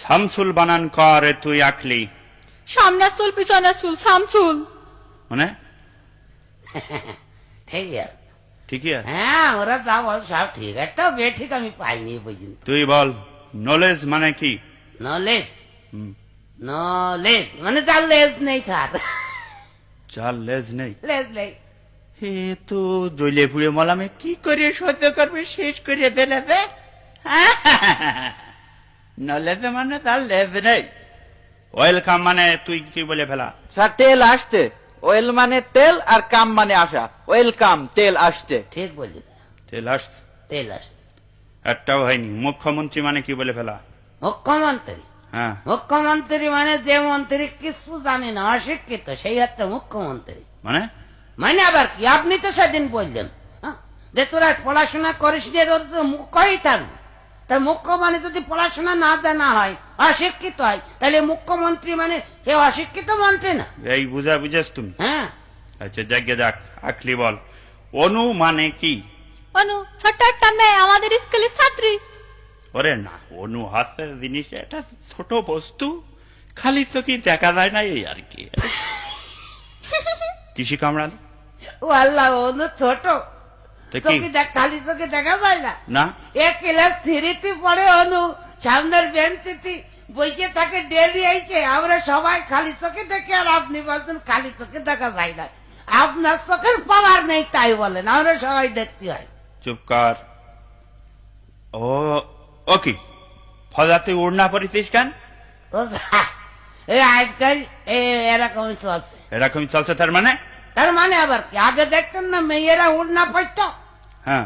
শামসুল বানান করে তুই আকলি সামনে চুল পিছনে চুল শামসুল মানে ঠিক আছে ঠিকই আছে হ্যাঁ ওরা যা বল সব ঠিক একটা বেঠিক আমি পাইনি পর্যন্ত তুই বল নলেজ মানে কি নলেজ নলেজ মানে যার লেজ নেই তার চার লেজ নেই লেজ নেই হে তো জ্বলে পুড়ে মলামে কি করে সহ্য করবে শেষ করে দিলে নলেজ মানে তার লেজ নেই ওয়েলকাম মানে তুই কি বলে ফেলা স্যার তেল আসতে ওয়েল মানে তেল আর কাম মানে আসা ওয়েলকাম তেল আসতে ঠিক বলি তেল আসছে তেল আসছে একটাও হয়নি মুখ্যমন্ত্রী মানে কি বলে ফেলা মুখ্যমন্ত্রী হ্যাঁ মুখ্যমন্ত্রী মানে যে মন্ত্রী কিছু জানে না অশিক্ষিত সেই হচ্ছে মুখ্যমন্ত্রী মানে মানে আবার কি আপনি তো সেদিন বললেন যে তোরা পড়াশোনা করিস নি তোর তো মুখ্যই থাকবে তাই মুখ্য মানে যদি পড়াশোনা না জানা হয় অশিক্ষিত হয় তাহলে মুখ্যমন্ত্রী মানে সে অশিক্ষিত মন্ত্রী না এই বুঝেছ তুমি হ্যাঁ আচ্ছা জাগে যাক আকলি বল অনু মানে কি অনু ছোট্ট একটা মেয়ে আমাদের স্কুলের ছাত্রী ওরে না অনু হাতের জিনিস এটা ছোট বস্তু খালি চোখে দেখা যায় না এই আর কি কৃষি কামড়াল ও আল্লাহ অনু ছোট তো কি চোখে খালি চোখে দেখা যায় না না এক ক্লাস থ্রিতে পড়ে অনু সামনের বেঞ্চিতে বসে থাকে ডেলি আইছে আমরা সবাই খালি চোখে দেখি আর আপনি বলছেন খালি চোখে দেখা যায় না আপনার চোখের পাওয়ার নেই তাই বলেন আমরা সবাই দেখতে হয় চুপ কর ও ওকে ফজাতে উড়না পরিছিস কেন ও এই আজকাল এরকম চলছে এরকম চলছে তার মানে তার মানে আবার কি আগে দেখতেন না মেয়েরা উড়না পড়তো হ্যাঁ